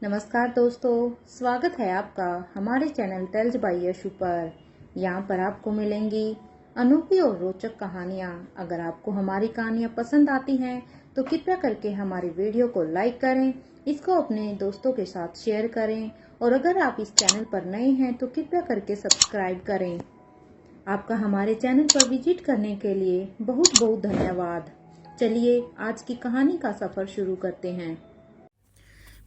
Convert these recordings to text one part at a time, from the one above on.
नमस्कार दोस्तों, स्वागत है आपका हमारे चैनल टेल्स बाय यशु पर। यहाँ पर आपको मिलेंगी अनोखी और रोचक कहानियाँ। अगर आपको हमारी कहानियाँ पसंद आती हैं तो कृपया करके हमारी वीडियो को लाइक करें, इसको अपने दोस्तों के साथ शेयर करें और अगर आप इस चैनल पर नए हैं तो कृपया करके सब्सक्राइब करें। आपका हमारे चैनल पर विजिट करने के लिए बहुत बहुत धन्यवाद। चलिए आज की कहानी का सफ़र शुरू करते हैं।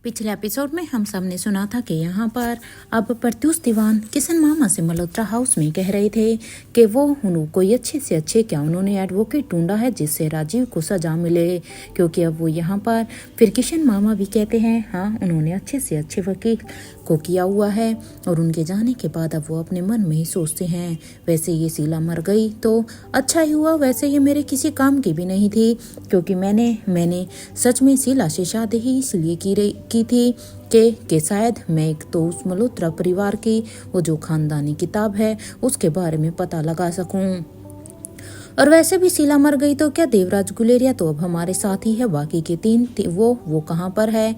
पिछले एपिसोड में हम सब ने सुना था कि यहाँ पर अब प्रत्युष दीवान किशन मामा से मल्होत्रा हाउस में कह रहे थे कि वो कोई अच्छे से अच्छे क्या उन्होंने एडवोकेट ढूंढा है जिससे राजीव को सजा मिले, क्योंकि अब वो यहाँ पर फिर किशन मामा भी कहते हैं हाँ उन्होंने अच्छे से अच्छे वकील को किया हुआ है। और उनके जाने के बाद अब वो अपने मन में ही सोचते हैं वैसे ये शीला मर गई तो अच्छा ही हुआ, वैसे ये मेरे किसी काम की भी नहीं थी, क्योंकि मैंने सच में शीला से शादी ही इसलिए की थी कि शायद मैं एक तो उस मल्होत्रा परिवार की वो जो खानदानी किताब है उसके बारे में पता लगा सकूं। और वैसे भी शीला मर गई तो क्या देवराज गुलेरिया तो अब हमारे साथ ही है, बाकी के तीन वो कहाँ पर है।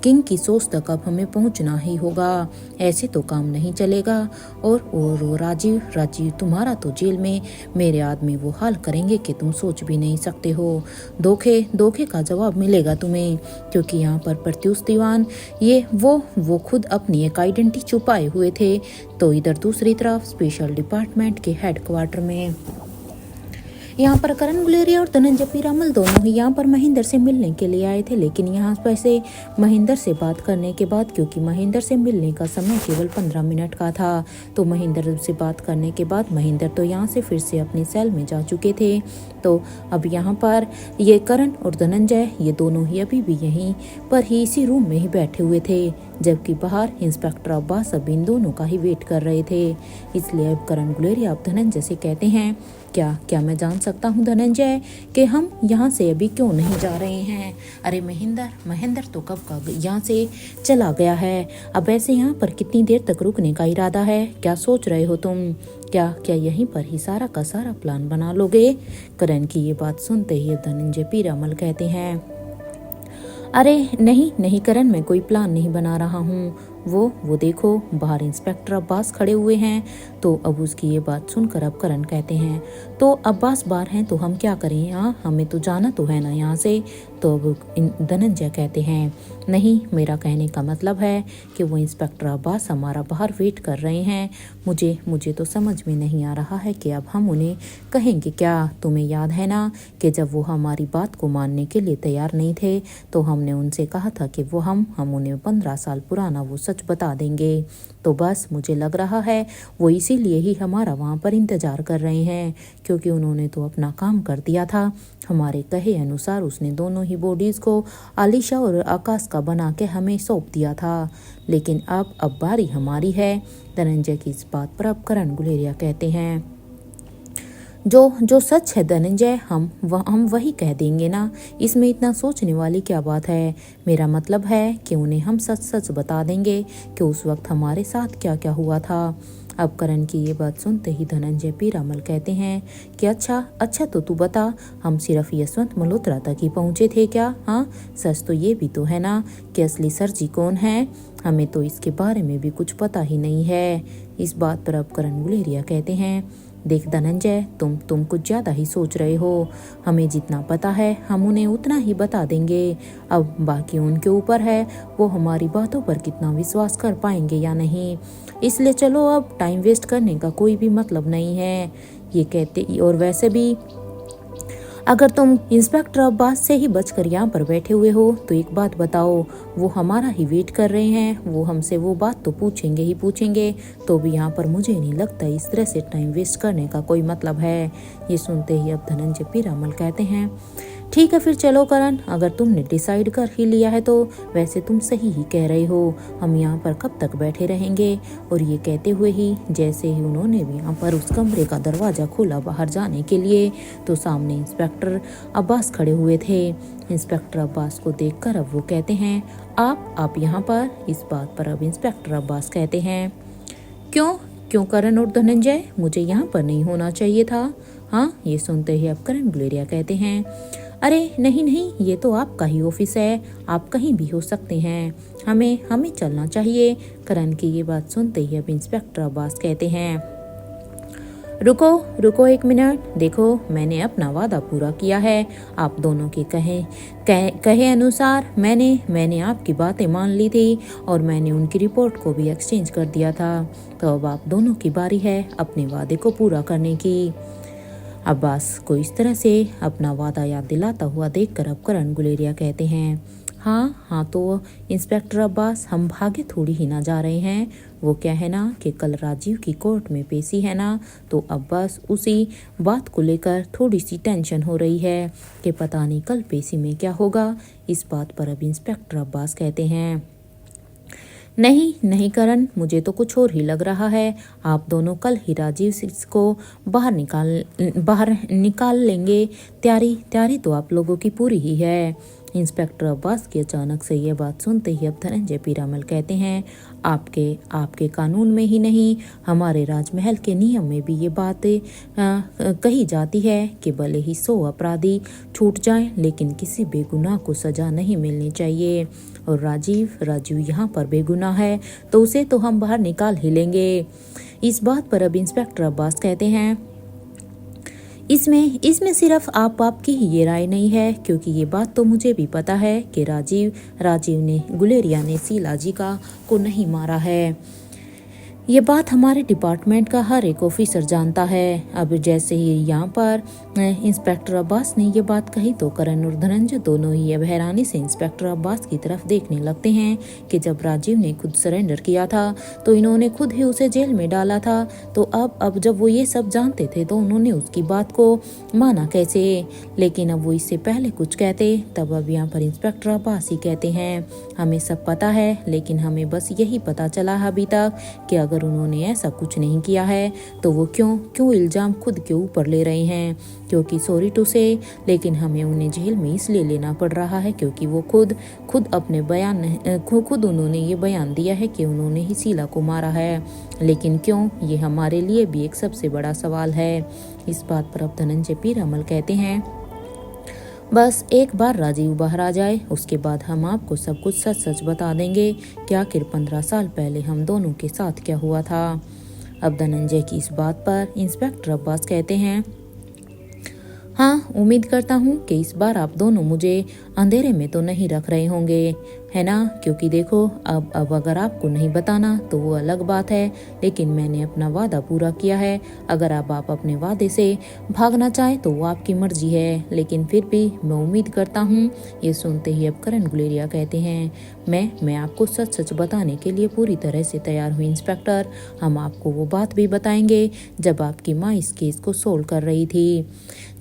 किंग की सोच तक अब हमें पहुंचना ही होगा, ऐसे तो काम नहीं चलेगा। और राजीव तुम्हारा तो जेल में मेरे आदमी वो हाल करेंगे कि तुम सोच भी नहीं सकते हो। धोखे का जवाब मिलेगा तुम्हें, क्योंकि यहाँ पर प्रत्युष दीवान वो खुद अपनी एक आइडेंटिटी छुपाए हुए थे। तो इधर दूसरी तरफ स्पेशल डिपार्टमेंट के हेडक्वार्टर में यहाँ पर करण गुलेरिया और धनंजय पीरामल दोनों ही यहाँ पर महेंद्र से मिलने के लिए आए थे, लेकिन यहाँ पर से महेंद्र से बात करने के बाद, क्योंकि महेंद्र से मिलने का समय केवल 15 मिनट का था, तो महेंद्र से बात करने के बाद महेंद्र तो यहाँ से फिर से अपनी सेल में जा चुके थे। तो अब यहाँ पर ये करण और धनंजय ये दोनों ही अभी भी यहीं पर ही इसी रूम में ही बैठे हुए थे, जबकि बाहर इंस्पेक्टर अब्बास अब इन दोनों का ही वेट कर रहे थे। इसलिए अब करण गुलेरिया अब धनंजय से कहते हैं क्या मैं जान सकता हूँ धनंजय कि हम यहाँ से अभी क्यों नहीं जा रहे हैं। अरे महेंद्र तो कब का यहाँ से चला गया है, अब ऐसे यहाँ पर कितनी देर तक रुकने का इरादा है, क्या सोच रहे हो तुम, क्या यहीं पर ही सारा का सारा प्लान बना लोगे। करण की ये बात सुनते ही धनंजय पीरामल कहते हैं अरे नहीं करण, मैं कोई प्लान नहीं बना रहा हूँ। वो देखो बाहर इंस्पेक्टर अब्बास खड़े हुए हैं। तो अब उसकी ये बात सुनकर अब करण कहते हैं तो अब्बास बाहर हैं तो हम क्या करें, हाँ हमें तो जाना तो है ना यहाँ से। तो अब धनंजय कहते हैं नहीं, मेरा कहने का मतलब है कि वो इंस्पेक्टर अब्बास हमारा बाहर वेट कर रहे हैं। मुझे तो समझ में नहीं आ रहा है कि अब हम उन्हें कहेंगे क्या। तुम्हें याद है ना कि जब वो हमारी बात को मानने के लिए तैयार नहीं थे तो हमने उनसे कहा था कि वो हम उन्हें 15 साल पुराना वो सच बता देंगे। तो बस मुझे लग रहा है वो इसीलिए ही हमारा वहाँ पर इंतजार कर रहे हैं, क्योंकि उन्होंने तो अपना काम कर दिया था। हमारे कहे अनुसार उसने दोनों ही बॉडीज को आलिशा और आकाश का बना के हमें सौंप दिया था, लेकिन अब बारी हमारी है। धनंजय की इस बात पर अब करण गुलेरिया कहते हैं जो सच है धनंजय हम वही कह देंगे ना, इसमें इतना सोचने वाली क्या बात है। मेरा मतलब है कि उन्हें हम सच बता देंगे कि उस वक्त हमारे साथ क्या क्या हुआ था। अब करण की ये बात सुनते ही धनंजय पीरामल कहते हैं कि अच्छा तो तू बता, हम सिर्फ यशवंत मल्होत्रा तक ही पहुँचे थे क्या। हाँ सच तो ये भी तो है ना कि असली सरजी कौन है, हमें तो इसके बारे में भी कुछ पता ही नहीं है। इस बात पर अब करण गुलेरिया कहते हैं देख धनंजय, तुम कुछ ज़्यादा ही सोच रहे हो। हमें जितना पता है हम उन्हें उतना ही बता देंगे, अब बाकी उनके ऊपर है वो हमारी बातों पर कितना विश्वास कर पाएंगे या नहीं। इसलिए चलो अब टाइम वेस्ट करने का कोई भी मतलब नहीं है, ये कहते। और वैसे भी अगर तुम इंस्पेक्टर अब्बास से ही बचकर यहाँ पर बैठे हुए हो तो एक बात बताओ, वो हमारा ही वेट कर रहे हैं, वो हमसे वो बात तो पूछेंगे। तो भी यहाँ पर मुझे नहीं लगता इस तरह से टाइम वेस्ट करने का कोई मतलब है। ये सुनते ही अब धनंजय पीरामल कहते हैं ठीक है फिर चलो करण, अगर तुमने डिसाइड कर ही लिया है तो वैसे तुम सही ही कह रहे हो, हम यहाँ पर कब तक बैठे रहेंगे। और ये कहते हुए ही जैसे ही उन्होंने भी यहाँ पर उस कमरे का दरवाज़ा खोला बाहर जाने के लिए तो सामने इंस्पेक्टर अब्बास खड़े हुए थे। इंस्पेक्टर अब्बास को देखकर अब वो कहते हैं आप यहाँ पर। इस बात पर अब इंस्पेक्टर अब्बास कहते हैं क्यों करण और धनंजय, मुझे यहाँ पर नहीं होना चाहिए था। हाँ ये सुनते ही अब करण गुलेरिया कहते हैं अरे नहीं नहीं, ये तो आपका ही ऑफिस है, आप कहीं भी हो सकते हैं, हमें हमें चलना चाहिए। करण की ये बात सुनते ही अब इंस्पेक्टर अब्बास कहते हैं, रुको रुको एक मिनट, देखो मैंने अपना वादा पूरा किया है। आप दोनों के कहे अनुसार मैंने आपकी बातें मान ली थी और मैंने उनकी रिपोर्ट को भी एक्सचेंज कर दिया था। तो अब आप दोनों की बारी है अपने वादे को पूरा करने की। अब्बास को इस तरह से अपना वादा याद दिलाता हुआ देखकर अब करण गुलेरिया कहते हैं, हाँ तो इंस्पेक्टर अब्बास, हम भागे थोड़ी ही ना जा रहे हैं। वो क्या है ना कि कल राजीव की कोर्ट में पेशी है ना, तो अब बस उसी बात को लेकर थोड़ी सी टेंशन हो रही है कि पता नहीं कल पेशी में क्या होगा। इस बात पर अब इंस्पेक्टर अब्बास कहते हैं, नहीं नहीं करण, मुझे तो कुछ और ही लग रहा है। आप दोनों कल ही राजीव को बाहर निकाल लेंगे। तैयारी तो आप लोगों की पूरी ही है। इंस्पेक्टर अब्बास की अचानक से यह बात सुनते ही अब धनंजय पीरामल कहते हैं, आपके कानून में ही नहीं, हमारे राजमहल के नियम में भी ये बातें कही जाती है कि भले ही 100 अपराधी छूट जाएं, लेकिन किसी बेगुनाह को सजा नहीं मिलनी चाहिए। और राजीव यहाँ पर बेगुनाह है तो उसे तो हम बाहर निकाल ही लेंगे। इस बात पर अब इंस्पेक्टर अब्बास कहते हैं, इसमें सिर्फ आपकी ही ये राय नहीं है, क्योंकि ये बात तो मुझे भी पता है कि राजीव ने गुलेरिया ने शीला जी को नहीं मारा है। ये बात हमारे डिपार्टमेंट का हर एक ऑफिसर जानता है। अब जैसे ही यहाँ पर इंस्पेक्टर अब्बास ने ये बात कही तो करण और धनंजय दोनों ही अब हैरानी से इंस्पेक्टर अब्बास की तरफ देखने लगते हैं कि जब राजीव ने खुद सरेंडर किया था तो इन्होंने खुद ही उसे जेल में डाला था। तो अब जब वो ये सब जानते थे तो उन्होंने उसकी बात को माना कैसे। लेकिन अब वो इससे पहले कुछ कहते, तब अब यहाँ पर इंस्पेक्टर अब्बास ही कहते हैं, हमें सब पता है, लेकिन हमें बस यही पता चला अभी तक कि अगर उन्होंने ऐसा कुछ नहीं किया है तो वो क्यों इल्जाम खुद के ऊपर ले रहे हैं। क्योंकि सॉरी टू से, लेकिन हमें उन्हें जेल में इसलिए लेना पड़ रहा है क्योंकि वो खुद अपने खुद उन्होंने ये बयान दिया है कि उन्होंने ही शीला को मारा है। लेकिन क्यों, ये हमारे लिए भी एक सबसे बड़ा सवाल है। इस बात पर अब धनंजय पीरामल कहते हैं, बस एक बार राजीव बाहर आ जाए, उसके बाद हम आपको सब कुछ सच सच बता देंगे कि आखिर 15 साल पहले हम दोनों के साथ क्या हुआ था। अब धनंजय की इस बात पर इंस्पेक्टर अब्बास कहते हैं, हाँ उम्मीद करता हूँ कि इस बार आप दोनों मुझे अंधेरे में तो नहीं रख रहे होंगे, है ना। क्योंकि देखो अब अगर आपको नहीं बताना तो वो अलग बात है, लेकिन मैंने अपना वादा पूरा किया है। अगर आप अपने वादे से भागना चाहें तो वो आपकी मर्जी है, लेकिन फिर भी मैं उम्मीद करता हूँ। ये सुनते ही अब करण गुलेरिया कहते हैं, मैं आपको सच सच बताने के लिए पूरी तरह से तैयार हूँ इंस्पेक्टर। हम आपको वो बात भी बताएंगे जब आपकी माँ इस केस को सोल्व कर रही थी।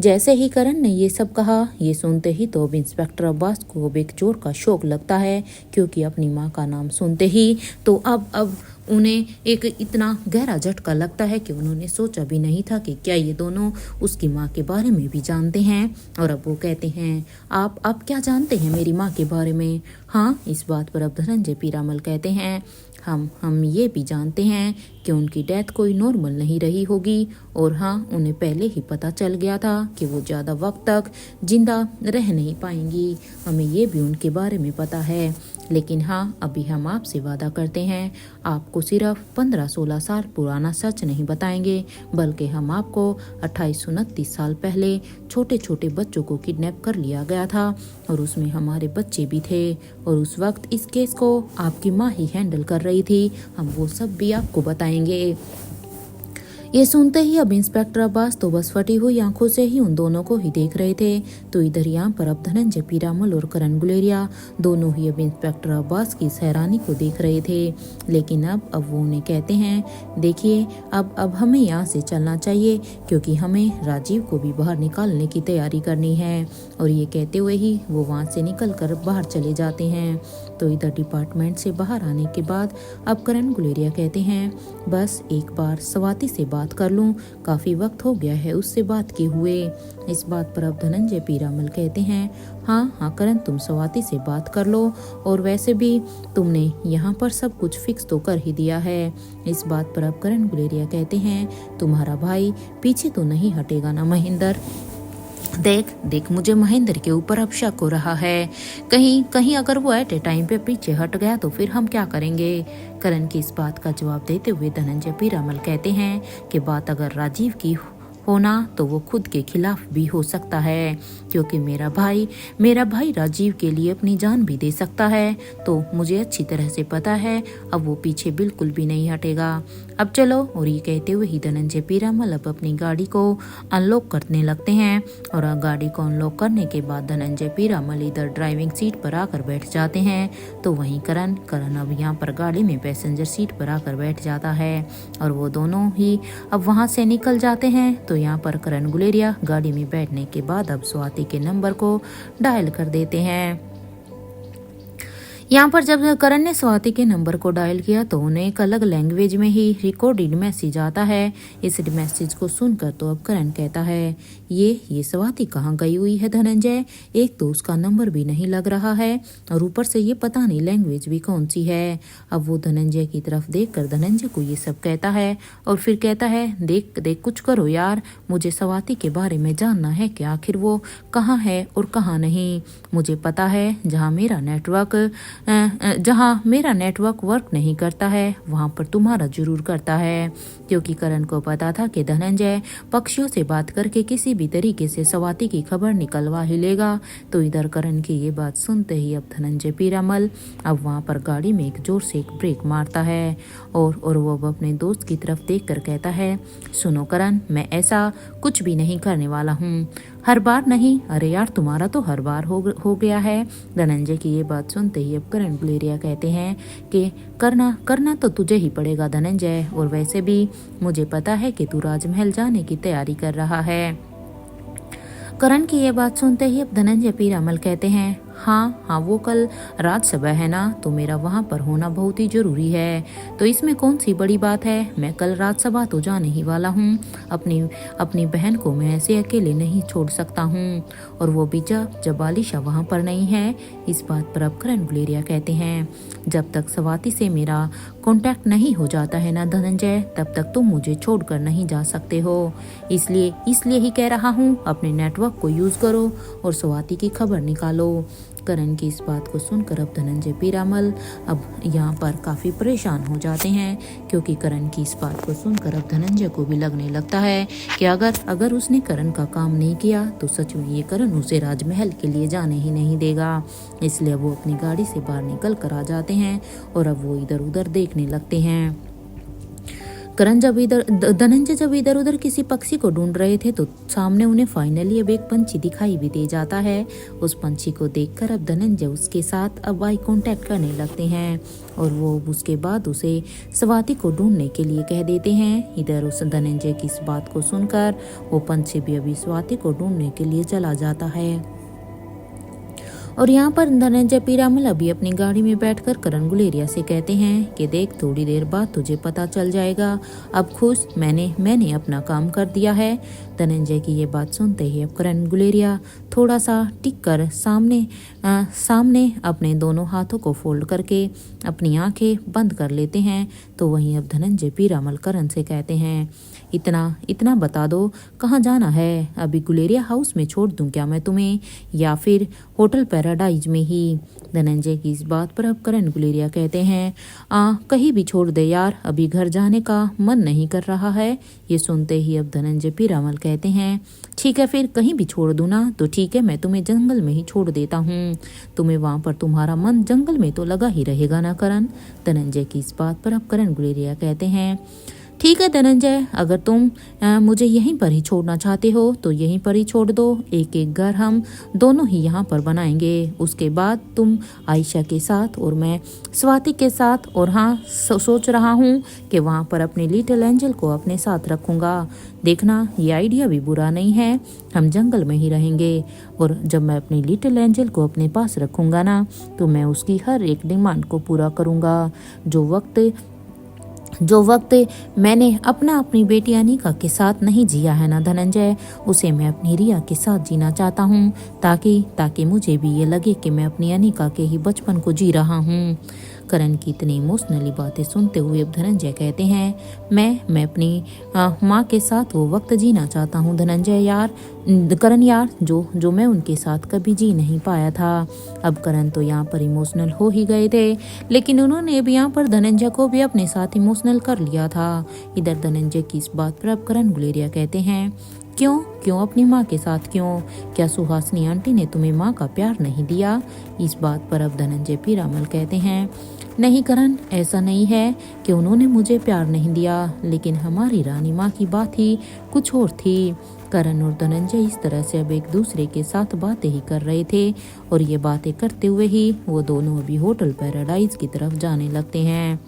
जैसे ही करण ने ये सब कहा, ये सुनते ही तो अब इंस्पेक्टर अब्बास को अब एक जोर का शौक लगता है, क्योंकि अपनी माँ का नाम सुनते ही तो अब उन्हें एक इतना गहरा झटका लगता है कि उन्होंने सोचा भी नहीं था कि क्या ये दोनों उसकी माँ के बारे में भी जानते हैं। और अब वो कहते हैं, आप क्या जानते हैं मेरी माँ के बारे में। हाँ, इस बात पर अब धनंजय पीरामल कहते हैं, हम ये भी जानते हैं कि उनकी डेथ कोई नॉर्मल नहीं रही होगी, और हाँ उन्हें पहले ही पता चल गया था कि वो ज़्यादा वक्त तक जिंदा रह नहीं पाएंगी। हमें ये भी उनके बारे में पता है। लेकिन हाँ, अभी हम आपसे वादा करते हैं, आपको सिर्फ 15-16 साल पुराना सच नहीं बताएंगे, बल्कि हम आपको 2829 साल पहले छोटे छोटे बच्चों को किडनैप कर लिया गया था और उसमें हमारे बच्चे भी थे, और उस वक्त इस केस को आपकी माँ ही हैंडल कर रही थी। हम वो सब भी आपको बताएंगे। ये सुनते ही अब इंस्पेक्टर अब्बास तो बस फटी हुई आंखों से ही उन दोनों को ही देख रहे थे। तो इधर यहाँ पर अब धनंजय पीरामल और करण गुलेरिया दोनों ही अब इंस्पेक्टर अब्बास की इस हैरानी को देख रहे थे। लेकिन अब वो उन्हें कहते हैं, देखिए अब हमें यहाँ से चलना चाहिए, क्योंकि हमें राजीव को भी बाहर निकालने की तैयारी करनी है। और ये कहते हुए ही वो वहाँ से निकल कर बाहर चले जाते हैं। तो इधर डिपार्टमेंट से बाहर आने के बाद अब करण गुलेरिया कहते हैं, बस एक बार स्वाति से बात कर लूं, काफ़ी वक्त हो गया है उससे बात किए हुए। इस बात पर अब धनंजय पीरामल कहते हैं, हाँ करण, तुम स्वाति से बात कर लो, और वैसे भी तुमने यहाँ पर सब कुछ फिक्स तो कर ही दिया है। इस बात पर अब करण गुलेरिया कहते हैं, तुम्हारा भाई पीछे तो नहीं हटेगा ना महेंद्र। देख देख मुझे महेंद्र के ऊपर अब शक हो रहा है। कहीं कहीं अगर वो एट ए टाइम पे पीछे हट गया तो फिर हम क्या करेंगे। करण की इस बात का जवाब देते हुए धनंजय पीरामल कहते हैं कि बात अगर राजीव की होना तो वो खुद के खिलाफ भी हो सकता है, क्योंकि मेरा भाई राजीव के लिए अपनी जान भी दे सकता है। तो मुझे अच्छी तरह से पता है अब वो पीछे बिल्कुल भी नहीं हटेगा। अब चलो। और ये कहते हुए ही धनंजय पीरामल अब अपनी गाड़ी को अनलॉक करने लगते हैं। और गाड़ी को अनलॉक करने के बाद धनंजय पीरामल इधर ड्राइविंग सीट पर आकर बैठ जाते हैं। तो वहीं करण अब यहाँ पर गाड़ी में पैसेंजर सीट पर आकर बैठ जाता है और वो दोनों ही अब वहाँ से निकल जाते हैं। तो यहाँ पर करण गुलेरिया गाड़ी में बैठने के बाद अब स्वाति के नंबर को डायल कर देते हैं। यहाँ पर जब करण ने स्वाति के नंबर को डायल किया तो उन्हें एक अलग लैंग्वेज में ही रिकॉर्डेड मैसेज आता है। इस मैसेज को सुनकर तो अब करण कहता है ये स्वाति कहाँ गई हुई है धनंजय, एक तो उसका नंबर भी नहीं लग रहा है और ऊपर से ये पता नहीं लैंग्वेज भी कौन सी है। अब वो धनंजय की तरफ देखकर धनंजय को ये सब कहता है और फिर कहता है देख देख कुछ करो यार, मुझे स्वाति के बारे में जानना है कि आखिर वो कहाँ है और कहाँ नहीं। मुझे पता है जहाँ मेरा नेटवर्क वर्क नहीं करता है वहाँ पर तुम्हारा जरूर करता है, क्योंकि करण को पता था कि धनंजय पक्षियों से बात करके किसी भी तरीके से स्वाति की खबर निकलवा ही लेगा। तो इधर करण की ये बात सुनते ही अब धनंजय पीरामल अब वहाँ पर गाड़ी में एक जोर से एक ब्रेक मारता है और वो अब अपने दोस्त की तरफ देखकर कहता है सुनो करण, मैं ऐसा कुछ भी नहीं करने वाला हूँ, हर बार नहीं। अरे यार तुम्हारा तो हर बार हो गया है। धनंजय की ये बात सुनते ही अब करण गुलेरिया कहते हैं कि करना तो तुझे ही पड़ेगा धनंजय, और वैसे भी मुझे पता है कि तू राजमहल जाने की तैयारी कर रहा है। करण की ये बात सुनते ही अब धनंजय पीरामल कहते हैं हाँ वो कल राजसभा है ना, तो मेरा वहाँ पर होना बहुत ही जरूरी है। तो इसमें कौन सी बड़ी बात है, मैं कल राजसभा तो जाने ही वाला हूँ। अपनी बहन को मैं ऐसे अकेले नहीं छोड़ सकता हूँ, और वो भी जब आलिशा वहाँ पर नहीं है। इस बात पर अब करण गुलेरिया कहते हैं जब तक स्वाति से मेरा कांटेक्ट नहीं हो जाता है ना धनंजय, तब तक तुम मुझे छोड़कर नहीं जा सकते हो। इसलिए ही कह रहा हूँ अपने नेटवर्क को यूज करो और स्वाति की खबर निकालो। करण की इस बात को सुनकर अब धनंजय पीरामल अब यहाँ पर काफ़ी परेशान हो जाते हैं, क्योंकि करण की इस बात को सुनकर अब धनंजय को भी लगने लगता है कि अगर उसने करण का काम नहीं किया तो सच में ये करण उसे राजमहल के लिए जाने ही नहीं देगा। इसलिए वो अपनी गाड़ी से बाहर निकल कर आ जाते हैं और अब वो इधर उधर देखने लगते हैं। धनंजय जब इधर उधर किसी पक्षी को ढूंढ रहे थे तो सामने उन्हें फाइनली अब एक पंछी दिखाई भी दे जाता है। उस पंछी को देखकर अब धनंजय उसके साथ अब आई कांटेक्ट करने लगते हैं और वो उसके बाद उसे स्वाति को ढूंढने के लिए कह देते हैं। इधर उस धनंजय की इस बात को सुनकर वो पंछी भी अभी स्वाति को ढूंढने के लिए चला जाता है। और यहाँ पर धनंजय पीरामल अभी अपनी गाड़ी में बैठकर करण गुलेरिया से कहते हैं कि देख थोड़ी देर बाद तुझे पता चल जाएगा, अब खुश मैंने अपना काम कर दिया है। धनंजय की ये बात सुनते ही अब करण गुलेरिया थोड़ा सा टिक कर सामने अपने दोनों हाथों को फोल्ड करके अपनी आंखें बंद कर लेते हैं। तो वहीं अब धनंजय पीरामल करण से कहते हैं इतना बता दो कहाँ जाना है, अभी गुलेरिया हाउस में छोड़ दूं क्या मैं तुम्हें, या फिर होटल पैराडाइज में ही। धनंजय की इस बात पर अब करण गुलेरिया कहते हैं कहीं भी छोड़ दे यार, अभी घर जाने का मन नहीं कर रहा है। ये सुनते ही अब धनंजय पीरामल कहते हैं ठीक है फिर कहीं भी छोड़ दूं ना तो ठीक है, मैं तुम्हें जंगल में ही छोड़ देता हूँ, तुम्हें वहाँ पर तुम्हारा मन जंगल में तो लगा ही रहेगा ना करण। धनंजय की इस बात पर अब करण गुलेरिया कहते हैं ठीक है धनंजय, अगर तुम मुझे यहीं पर ही छोड़ना चाहते हो तो यहीं पर ही छोड़ दो, एक एक घर हम दोनों ही यहाँ पर बनाएंगे। उसके बाद तुम आयशा के साथ और मैं स्वाति के साथ, और हाँ सोच रहा हूँ कि वहाँ पर अपने लिटिल एंजल को अपने साथ रखूँगा। देखना ये आइडिया भी बुरा नहीं है, हम जंगल में ही रहेंगे, और जब मैं अपनी लिटिल एंजल को अपने पास रखूँगा ना तो मैं उसकी हर एक डिमांड को पूरा करूँगा। जो वक्त मैंने अपनी बेटी अनिका के साथ नहीं जिया है ना धनंजय, उसे मैं अपनी रिया के साथ जीना चाहता हूँ, ताकि मुझे भी ये लगे कि मैं अपनी अनिका के ही बचपन को जी रहा हूँ। करण की इतनी इमोशनली बातें सुनते हुए अब धनंजय कहते हैं मैं अपनी माँ के साथ वो वक्त जीना चाहता हूँ धनंजय यार, करण यार, जो मैं उनके साथ कभी जी नहीं पाया था। अब करण तो यहाँ पर इमोशनल हो ही गए थे, लेकिन उन्होंने अब यहाँ पर धनंजय को भी अपने साथ इमोशनल कर लिया था। इधर धनंजय की इस बात पर अब करण गुलेरिया कहते हैं क्यों अपनी माँ के साथ क्यों? क्या सुहासिनी आंटी ने तुम्हें माँ का प्यार नहीं दिया? इस बात पर अब धनंजय पीरामल कहते हैं नहीं करण, ऐसा नहीं है कि उन्होंने मुझे प्यार नहीं दिया, लेकिन हमारी रानी माँ की बात ही कुछ और थी। करण और धनंजय इस तरह से अब एक दूसरे के साथ बातें ही कर रहे थे और ये बातें करते हुए ही वो दोनों अभी होटल पैराडाइज की तरफ जाने लगते हैं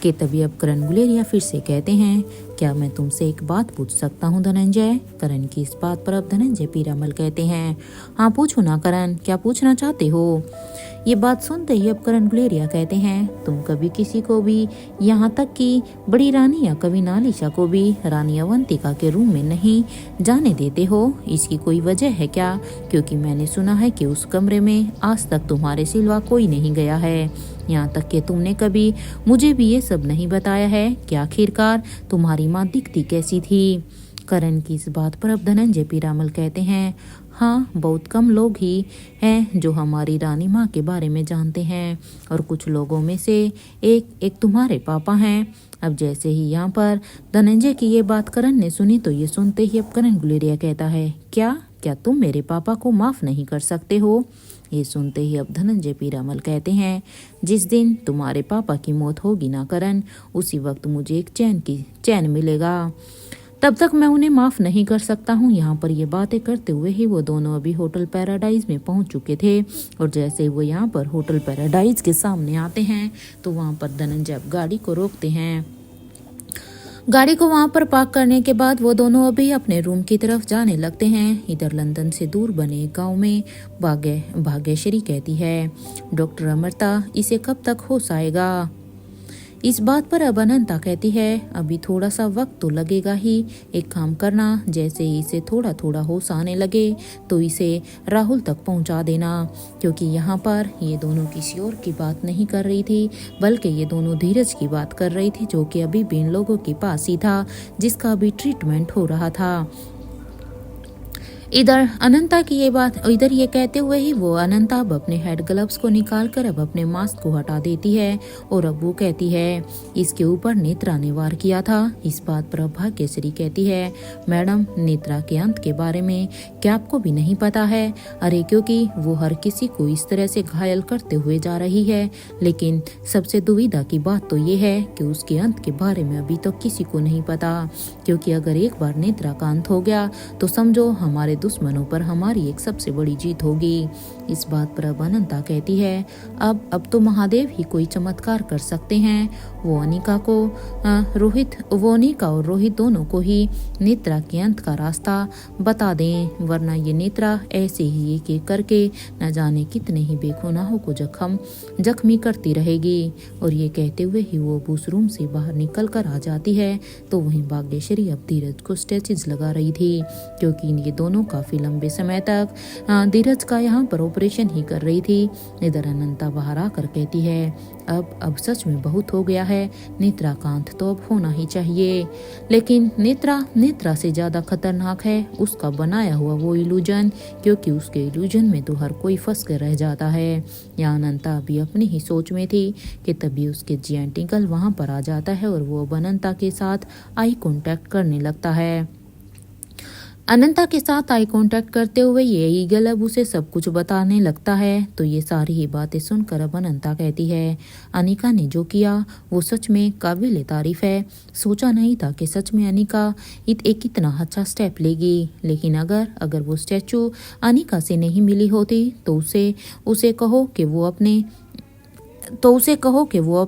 कि तभी अब करण गुलेरिया फिर से कहते हैं क्या मैं तुमसे एक बात पूछ सकता हूँ धनंजय? करण की इस बात पर अब धनंजय पीरामल कहते हैं हाँ पूछो ना करण, क्या पूछना चाहते हो? ये बात सुनते ही अब करण गुलेरिया कहते हैं तुम कभी किसी को भी, यहाँ तक कि बड़ी रानी या कभी नालिशा को भी रानी अवंतिका के रूम में नहीं जाने देते हो, इसकी कोई वजह है क्या? क्योंकि मैंने सुना है कि उस कमरे में आज तक तुम्हारे सिवा कोई नहीं गया है, यहाँ तक कि तुमने कभी मुझे भी ये सब नहीं बताया है कि आखिरकार तुम्हारी माँ दिखती कैसी थी। करण की इस बात पर अब धनंजय पीरामल कहते हैं हाँ, बहुत कम लोग ही हैं जो हमारी रानी माँ के बारे में जानते हैं और कुछ लोगों में से एक तुम्हारे पापा हैं। अब जैसे ही यहाँ पर धनंजय की ये बात करण ने सुनी तो ये सुनते ही अब करण गुलेरिया कहता है क्या तुम मेरे पापा को माफ नहीं कर सकते हो? ये सुनते ही अब धनंजय पीरामल कहते हैं जिस दिन तुम्हारे पापा की मौत होगी ना करण, उसी वक्त मुझे एक चैन मिलेगा, तब तक मैं उन्हें माफ नहीं कर सकता हूँ। यहाँ पर ये बातें करते हुए ही वो दोनों अभी होटल पैराडाइज में पहुंच चुके थे और जैसे ही वो यहाँ पर होटल पैराडाइज के सामने आते हैं तो वहाँ पर धनंजय अब गाड़ी को रोकते हैं। गाड़ी को वहां पर पार्क करने के बाद वो दोनों अभी अपने रूम की तरफ जाने लगते हैं। इधर लंदन से दूर बने गांव में भाग्यश्री कहती है डॉक्टर अमृता, इसे कब तक होश आएगा? इस बात पर अब अनंता कहती है अभी थोड़ा सा वक्त तो लगेगा ही, एक काम करना, जैसे ही इसे थोड़ा थोड़ा होश आने लगे तो इसे राहुल तक पहुंचा देना, क्योंकि यहाँ पर ये दोनों किसी और की बात नहीं कर रही थी बल्कि ये दोनों धीरज की बात कर रही थी जो कि अभी भी इन लोगों के पास ही था, जिसका अभी ट्रीटमेंट हो रहा था। इधर अनंता की ये बात, इधर ये कहते हुए ही वो अनंता अब अपने हेड ग्लव्स को निकालकर अब अपने मास्क को हटा देती है और अब वो कहती है इसके ऊपर नेत्रा ने वार किया था। इस बात पर अब भाग्यश्री कहती है मैडम, नेत्रा के अंत के बारे में क्या आपको भी नहीं पता है? अरे क्योंकि वो हर किसी को इस तरह से घायल करते हुए जा रही है, लेकिन सबसे दुविधा की बात तो ये है कि उसके अंत के बारे में अभी तक किसी को नहीं पता, क्योंकि अगर एक बार नेत्रा का अंत हो गया तो समझो हमारे दुश्मनों पर हमारी एक सबसे बड़ी जीत होगी। इस बात पर अब अनंता कहती है अब तो महादेव ही कोई चमत्कार कर सकते हैं, वो अनिका और रोहित दोनों को ही नेत्रा के अंत का रास्ता बता दें, वरना ये नेत्रा ऐसे ही एक एक करके न जाने कितने ही बेगुनाहों को जख्मी करती रहेगी। और ये कहते हुए ही वो उस रूम से बाहर निकल कर आ जाती है तो वहीं भाग्यश्री अब धीरज को स्टेचेस लगा रही थी, क्योंकि ये दोनों काफी लंबे समय तक धीरज का यहाँ पर ऑपरेशन ही कर रही थी। इधर अनंता बाहर आकर कहती है अब सच में बहुत हो गया है, नेत्रा का अंत तो अब होना ही चाहिए, लेकिन नेत्रा से ज्यादा खतरनाक है उसका बनाया हुआ वो इल्यूजन, क्योंकि उसके इल्यूजन में तो हर कोई फंस कर रह जाता है। यहाँ अनंता अभी अपनी ही सोच में थी कि तभी उसके जिएंट अंकल वहां पर आ जाता है और वो अब अनंता के साथ आई कांटेक्ट करने लगता है। अनंता के साथ आई कांटेक्ट करते हुए ये ईगल अब उसे सब कुछ बताने लगता है। तो ये सारी ही बातें सुनकर अब अनंता कहती है अनिका ने जो किया वो सच में काबिल तारीफ है, सोचा नहीं था कि सच में अनिका एक इतना अच्छा स्टेप लेगी, लेकिन अगर वो स्टैचू अनिका से नहीं मिली होती तो उसे कहो कि वो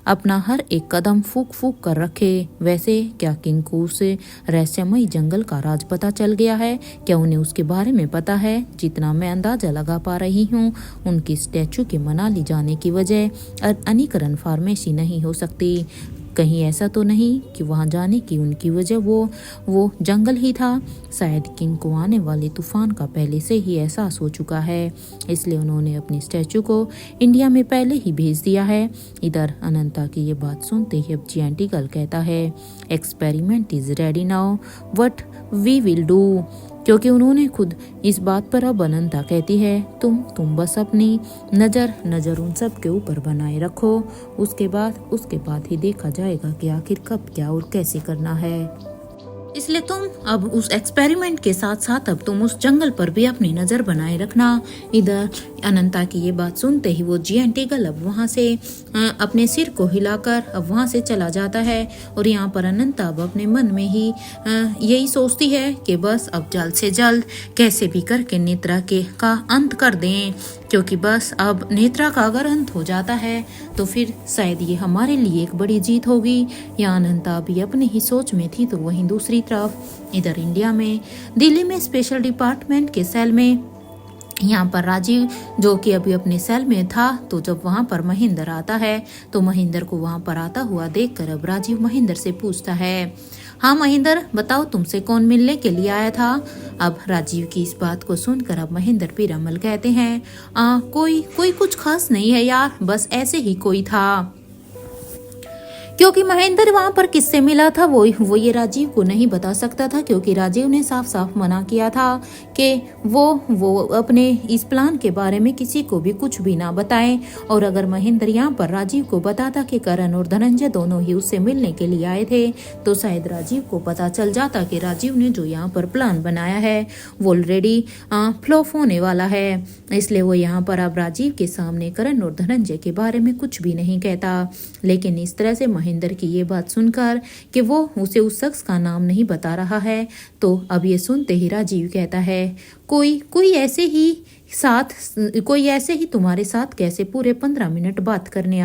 अपना हर एक कदम फूक कर रखे। वैसे क्या किंग को उस रहस्यमयी जंगल का राज पता चल गया है? क्या उन्हें उसके बारे में पता है? जितना मैं अंदाजा लगा पा रही हूँ उनकी स्टैचू के मनाली जाने की वजह अनिकरण फार्मेसी नहीं हो सकती। कहीं ऐसा तो नहीं कि वहाँ जाने की उनकी वजह वो जंगल ही था। शायद किंग को आने वाले तूफान का पहले से ही एहसास हो चुका है, इसलिए उन्होंने अपनी स्टैचू को इंडिया में पहले ही भेज दिया है। इधर अनंता की ये बात सुनते ही अब जियांट ईगल कहता है, experiment is ready now, what we will do. क्योंकि उन्होंने खुद इस बात पर अब अनंता कहती है, तुम बस अपनी नज़र उन सब के ऊपर बनाए रखो, उसके बाद ही देखा जाएगा कि आखिर कब क्या और कैसे करना है। इसलिए तुम अब उस एक्सपेरिमेंट के साथ साथ अब तुम उस जंगल पर भी अपनी नज़र बनाए रखना। इधर अनंता की ये बात सुनते ही वो जियांट ईगल अब वहाँ से अपने सिर को हिलाकर अब वहाँ से चला जाता है। और यहाँ पर अनंता अब अपने मन में ही यही सोचती है कि बस अब जल्द से जल्द कैसे भी करके नेत्रा का अंत कर दें, क्योंकि बस अब नेत्रा का अगर अंत हो जाता है तो फिर शायद ये हमारे लिए एक बड़ी जीत होगी। या अनंता अभी अपने ही सोच में थी तो वहीं दूसरी तरफ इधर इंडिया में दिल्ली में स्पेशल डिपार्टमेंट के सेल में यहाँ पर राजीव जो कि अभी अपने सेल में था, तो जब वहाँ पर महेंद्र आता है तो महेंद्र को वहाँ पर आता हुआ देखकर अब राजीव महेंद्र से पूछता है, हाँ महेंद्र बताओ तुमसे कौन मिलने के लिए आया था। अब राजीव की इस बात को सुनकर अब महेंद्र पीरामल कहते हैं, कोई कुछ खास नहीं है यार, बस ऐसे ही कोई था। क्योंकि महेंद्र वहां पर किससे मिला था वो ये राजीव को नहीं बता सकता था, क्योंकि राजीव ने साफ साफ मना किया था कि वो अपने इस प्लान के बारे में किसी को भी कुछ भी ना बताएं। और अगर महेंद्र यहाँ पर राजीव को बताता कि करण और धनंजय दोनों ही उससे मिलने के लिए आए थे, तो शायद राजीव को पता चल जाता कि राजीव ने जो यहाँ पर प्लान बनाया है वो ऑलरेडी फ्लॉप होने वाला है। इसलिए वो यहाँ पर अब राजीव के सामने करण और धनंजय के बारे में कुछ भी नहीं कहता। लेकिन इस तरह से महेंद्र की ये बात सुनकर कि वो उसे उस शख्स का नाम नहीं बता रहा है, तो अब ये सुनते ही राजीव कहता है, कोई ऐसे ही तुम्हारे साथ कैसे पूरे 15 मिनट बात करने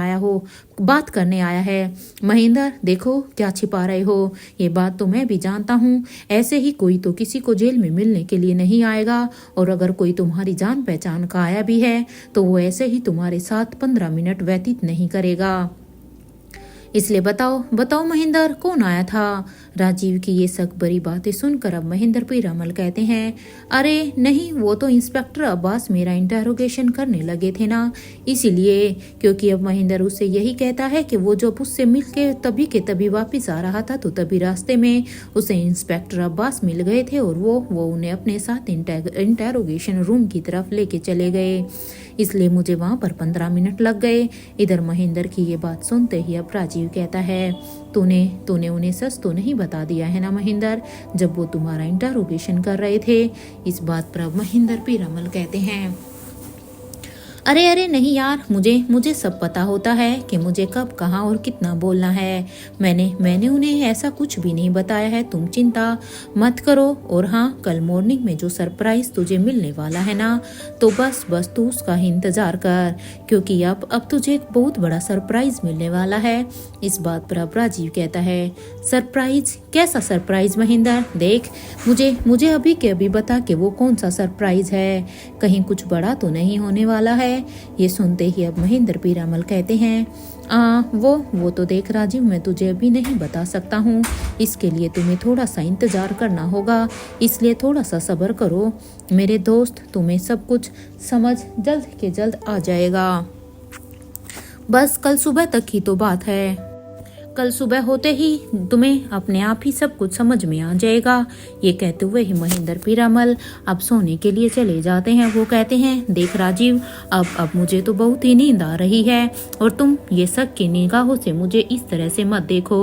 आया है। महेंद्र देखो क्या छिपा रहे हो, ये बात तो मैं भी जानता हूँ, ऐसे ही कोई तो किसी को जेल में मिलने के लिए नहीं आएगा, और अगर कोई तुम्हारी जान पहचान का आया भी है तो वो ऐसे ही तुम्हारे साथ 15 मिनट व्यतीत नहीं करेगा। इसलिए बताओ महेंद्र कौन आया था। राजीव की ये सब बड़ी बातें सुनकर अब महेंद्र पीरामल कहते हैं, अरे नहीं, वो तो इंस्पेक्टर अब्बास मेरा इंटरोगेशन करने लगे थे ना, इसीलिए। क्योंकि अब महेंद्र उससे यही कहता है कि वो जब उससे मिल के तभी वापस आ रहा था तो तभी रास्ते में उसे इंस्पेक्टर अब्बास मिल गए थे और वो उन्हें अपने साथ इंटरोगेशन रूम की तरफ लेके चले गए, इसलिए मुझे वहां पर 15 मिनट लग गए। इधर महेंद्र की ये बात सुनते ही अब राजीव कहता है, तूने उन्हें सच तो नहीं बता दिया है ना महेंद्र, जब वो तुम्हारा इंटरोगेशन कर रहे थे। इस बात पर अब महेंद्र पीरामल कहते हैं, अरे नहीं यार, मुझे सब पता होता है कि मुझे कब कहाँ और कितना बोलना है। मैंने उन्हें ऐसा कुछ भी नहीं बताया है, तुम चिंता मत करो। और हाँ, कल मॉर्निंग में जो सरप्राइज तुझे मिलने वाला है ना, तो बस तू उसका ही इंतजार कर, क्योंकि अब तुझे एक बहुत बड़ा सरप्राइज मिलने वाला है। इस बात पर अब राजीव कहता है, सरप्राइज? कैसा सरप्राइज महेंद्र? देख, मुझे अभी के अभी बता कि वो कौन सा सरप्राइज है, कहीं कुछ बड़ा तो नहीं होने वाला है। ये सुनते ही अब महेंद्र पीरामल कहते हैं, वो तो देख राजीव, मैं तुझे अभी नहीं बता सकता हूँ, इसके लिए तुम्हें थोड़ा सा इंतजार करना होगा, इसलिए थोड़ा सा सब्र करो मेरे दोस्त, तुम्हें सब कुछ समझ जल्द के जल्द आ जाएगा। बस कल सुबह तक ही तो बात है, कल सुबह होते ही तुम्हें अपने आप ही सब कुछ समझ में आ जाएगा। ये कहते हुए ही महेंद्र पीरामल अब सोने के लिए चले जाते हैं। वो कहते हैं, देख राजीव, अब मुझे तो बहुत ही नींद आ रही है, और तुम ये शक की निगाहों से मुझे इस तरह से मत देखो,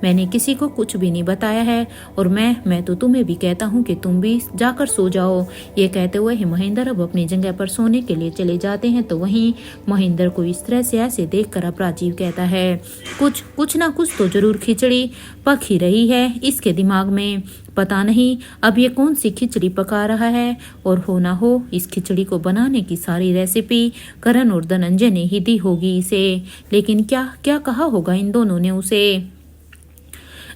मैंने किसी को कुछ भी नहीं बताया है, और मैं तो तुम्हें भी कहता हूँ कि तुम भी जाकर सो जाओ। ये कहते हुए ही महेंद्र अब अपनी जगह पर सोने के लिए चले जाते हैं। तो वहीं महेंद्र को इस तरह से ऐसे देख कर अब राजीव कहता है, कुछ ना कुछ तो जरूर खिचड़ी पक ही रही है इसके दिमाग में, पता नहीं अब ये कौन सी खिचड़ी पका रहा है, और हो ना हो इस खिचड़ी को बनाने की सारी रेसिपी करण और धनंजय ने ही दी होगी इसे, लेकिन क्या कहा होगा इन दोनों ने उसे।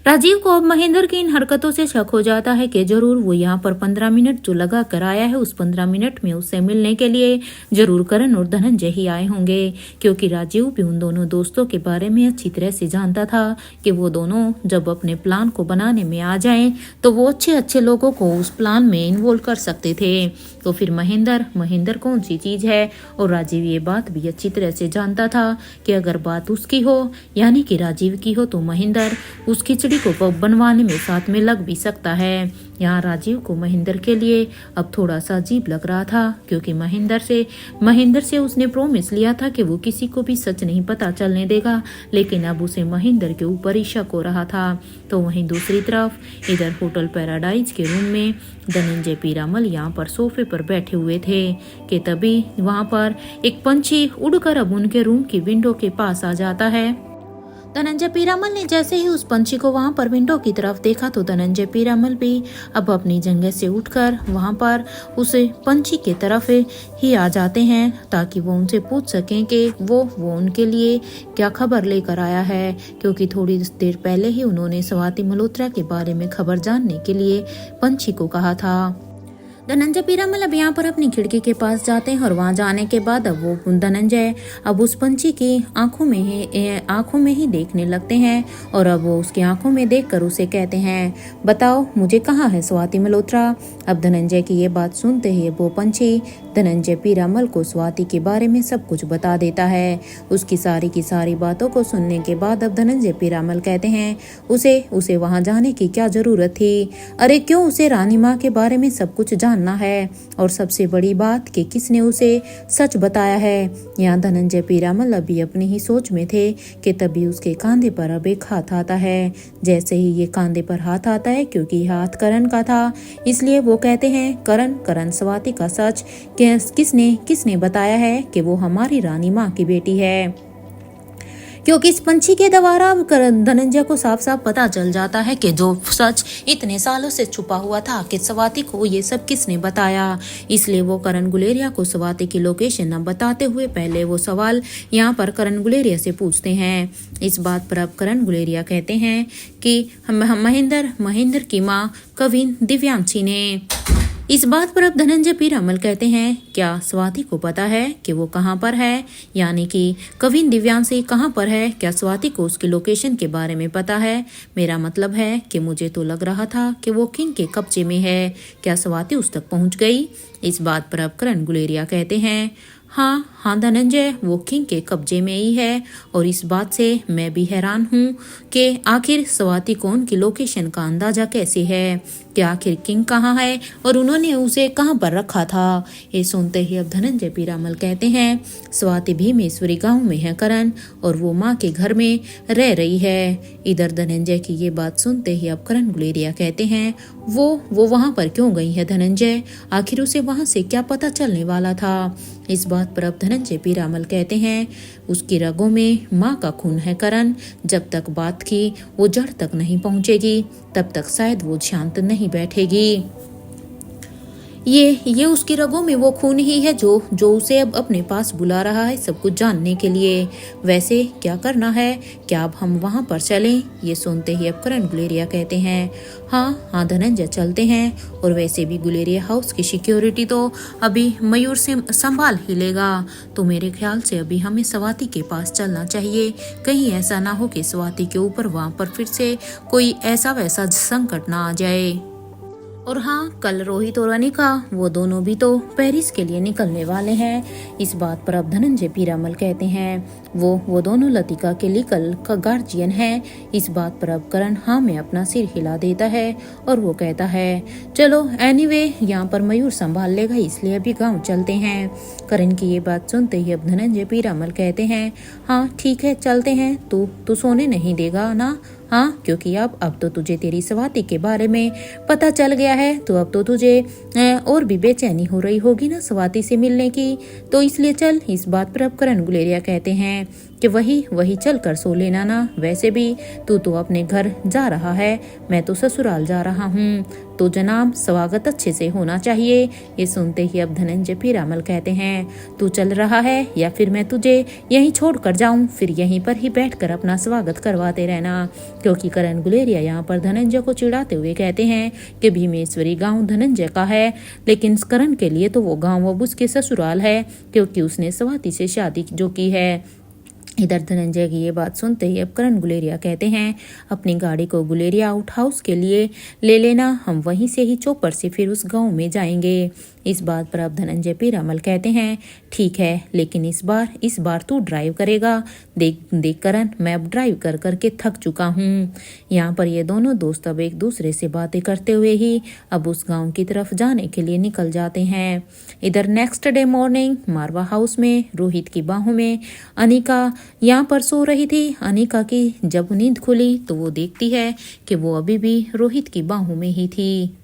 राजीव को अब महेंद्र की इन हरकतों से शक हो जाता है कि जरूर वो यहाँ पर 15 मिनट जो लगा कर आया है, उस 15 मिनट में उससे मिलने के लिए जरूर करण और धनंजय ही आए होंगे, क्योंकि राजीव भी उन दोनों दोस्तों के बारे में अच्छी तरह से जानता था कि वो दोनों जब अपने प्लान को बनाने में आ जाएं तो वो अच्छे अच्छे लोगों को उस प्लान में इन्वॉल्व कर सकते थे। तो फिर महेंद्र कौन सी चीज है, और राजीव ये बात भी अच्छी तरह से जानता था कि अगर बात उसकी हो यानी कि राजीव की हो तो महेंद्र उस खिचड़ी को बनवाने में साथ में लग भी सकता है। यहाँ राजीव को महेंद्र के लिए अब थोड़ा सा अजीब लग रहा था, क्योंकि महेंद्र से उसने प्रॉमिस लिया था कि वो किसी को भी सच नहीं पता चलने देगा, लेकिन अब उसे महेंद्र के ऊपर ही शक हो रहा था। तो वहीं दूसरी तरफ इधर होटल पैराडाइज के रूम में धनंजय पीरामल यहाँ पर सोफे पर बैठे हुए थे कि तभी वहाँ पर एक पंछी उड़कर अब उनके रूम की विंडो के पास आ जाता है। धनंजय पीरामल ने जैसे ही उस पंछी को वहां पर विंडो की तरफ देखा तो धनंजय पीरामल भी अब अपनी जगह से उठकर वहां पर उस पंछी की तरफ ही आ जाते हैं, ताकि वो उनसे पूछ सकें कि वो उनके लिए क्या खबर लेकर आया है, क्योंकि थोड़ी देर पहले ही उन्होंने स्वाति मल्होत्रा के बारे में खबर जानने के लिए पंछी को कहा था। धनंजय पीरामल अब यहाँ पर अपनी खिड़की के पास जाते हैं और वहां जाने के बाद अब वो धनंजय अब उस पंछी की आंखों में ही देखने लगते हैं, और अब वो उसकी आंखों में देखकर उसे कहते हैं, बताओ मुझे कहाँ है स्वाति मल्होत्रा। अब धनंजय की ये बात सुनते ही वो पंछी धनंजय पीरामल को स्वाति के बारे में सब कुछ बता देता है। उसकी सारी की सारी बातों को सुनने के बाद अब धनंजय पीरामल कहते हैं, उसे वहां जाने की क्या जरूरत थी, अरे क्यों उसे रानी माँ के बारे में सब कुछ जानना है, और सबसे बड़ी बात कि किसने उसे सच बताया है। यहाँ धनंजय पीरामल अभी अपनी ही सोच में थे कि तभी उसके कंधे पर अब एक हाथ आता है। जैसे ही ये कंधे पर हाथ आता है, क्योंकि हाथ करण का था, इसलिए वो कहते हैं, करण स्वाति का सच किसने बताया है कि वो हमारी रानी माँ की बेटी है, क्योंकि इस पंछी के द्वारा धनंजय को साफ साफ पता चल जाता है कि जो सच इतने सालों से छुपा हुआ था कि स्वाति को ये सब किसने बताया। इसलिए वो करण गुलेरिया को स्वाति की लोकेशन न बताते हुए पहले वो सवाल यहाँ पर करण गुलेरिया से पूछते हैं। इस बात पर अब करण गुलेरिया कहते हैं कि महेंद्र की माँ कविन दिव्यांशी ने। इस बात पर अब धनंजय पीरामल कहते हैं, क्या स्वाति को पता है कि वो कहाँ पर है, यानी कि कविन दिव्यांशी कहाँ पर है, क्या स्वाति को उसकी लोकेशन के बारे में पता है। मेरा मतलब है कि मुझे तो लग रहा था कि वो किंग के कब्जे में है, क्या स्वाति उस तक पहुँच गई। इस बात पर अब करण गुलेरिया कहते हैं, हाँ धनंजय, वो किंग के कब्जे में ही है, और इस बात से मैं भी हैरान हूँ कि आखिर स्वाति को उनकी लोकेशन का अंदाजा कैसे है, कि आखिर किंग कहाँ है और उन्होंने उसे कहाँ पर रखा था। ये सुनते ही अब धनंजय पीरामल कहते हैं, स्वाति भीमेश्वरी गांव में है करण, और वो माँ के घर में रह रही है। इधर धनंजय की ये बात सुनते ही अब करण गुलेरिया कहते हैं, वो वहां पर क्यों गई है धनंजय, आखिर उसे वहां से क्या पता चलने वाला था। इस बात पर अब धनंजय पीरामल कहते हैं, उसकी रगों में माँ का खून है करण, जब तक बात की वो जड़ तक नहीं पहुंचेगी तब तक शायद वो शांत नहीं बैठेगी। ये उसकी रगों में वो खून ही है जो उसे अब अपने पास बुला रहा है सब कुछ जानने के लिए। वैसे क्या करना है, क्या अब हम वहां पर चलें। ये सुनते ही अब करण गुलेरिया कहते हैं, हाँ धनंजय चलते हैं, और वैसे भी गुलेरिया हाउस की सिक्योरिटी तो अभी मयूर से संभाल ही लेगा, तो मेरे ख्याल से अभी हमें स्वाति के पास चलना चाहिए। कहीं ऐसा ना हो कि स्वाति के ऊपर वहां पर फिर से कोई ऐसा वैसा संकट ना आ जाए। और हाँ, कल रोहित और अनिका वो दोनों भी तो पेरिस के लिए निकलने वाले हैं। इस बात पर अब धनंजय पीरामल कहते हैं, वो दोनों लतिका के लिए कल का गार्जियन है। इस बात पर अब करण हाँ में अपना सिर हिला देता है, और वो कहता है, चलो एनीवे यहाँ पर मयूर संभाल लेगा, इसलिए अभी गाँव चलते हैं। करण की ये बात सुनते ही अब धनंजय पीरामल कहते हैं, हाँ ठीक है चलते हैं, तू सोने नहीं देगा ना। हाँ, क्योंकि अब तो तुझे तेरी स्वाति के बारे में पता चल गया है, तो अब तो तुझे और भी बेचैनी हो रही होगी ना स्वाति से मिलने की, तो इसलिए चल। इस बात पर अब करण गुलेरिया कहते हैं, कि वही चल कर सो लेना ना, वैसे भी तू तो अपने घर जा रहा है, मैं तो ससुराल जा रहा हूँ, तो जनाब स्वागत अच्छे से होना चाहिए। ये सुनते ही अब धनंजय पीरामल कहते हैं, तू चल रहा है या फिर मैं तुझे यहीं छोड़ कर जाऊं, फिर यहीं पर ही बैठकर अपना स्वागत करवाते रहना। क्योंकि करण गुलेरिया यहाँ पर धनंजय को चिढ़ाते हुए कहते हैं कि भीमेश्वरी गांव धनंजय का है, लेकिन करण के लिए तो वो गांव अब उसके ससुराल है, क्योंकि उसने स्वाति से शादी जो की है। इधर धनंजय की ये बात सुनते ही अब करण गुलेरिया कहते हैं, अपनी गाड़ी को गुलेरिया आउट हाउस के लिए ले लेना, हम वहीं से ही चौपर से फिर उस गांव में जाएंगे। इस बात पर अब धनंजय पीरामल कहते हैं, ठीक है, लेकिन इस बार तू ड्राइव करेगा। देख करण, मैं अब ड्राइव कर करके थक चुका हूँ। यहाँ पर ये दोनों दोस्त अब एक दूसरे से बातें करते हुए ही अब उस गाँव की तरफ जाने के लिए निकल जाते हैं। इधर नेक्स्ट डे मॉर्निंग मारवा हाउस में रोहित की बाहों में अनिका यहाँ पर सो रही थी। अनिका की जब नींद खुली तो वो देखती है कि वो अभी भी रोहित की बाहों में ही थी।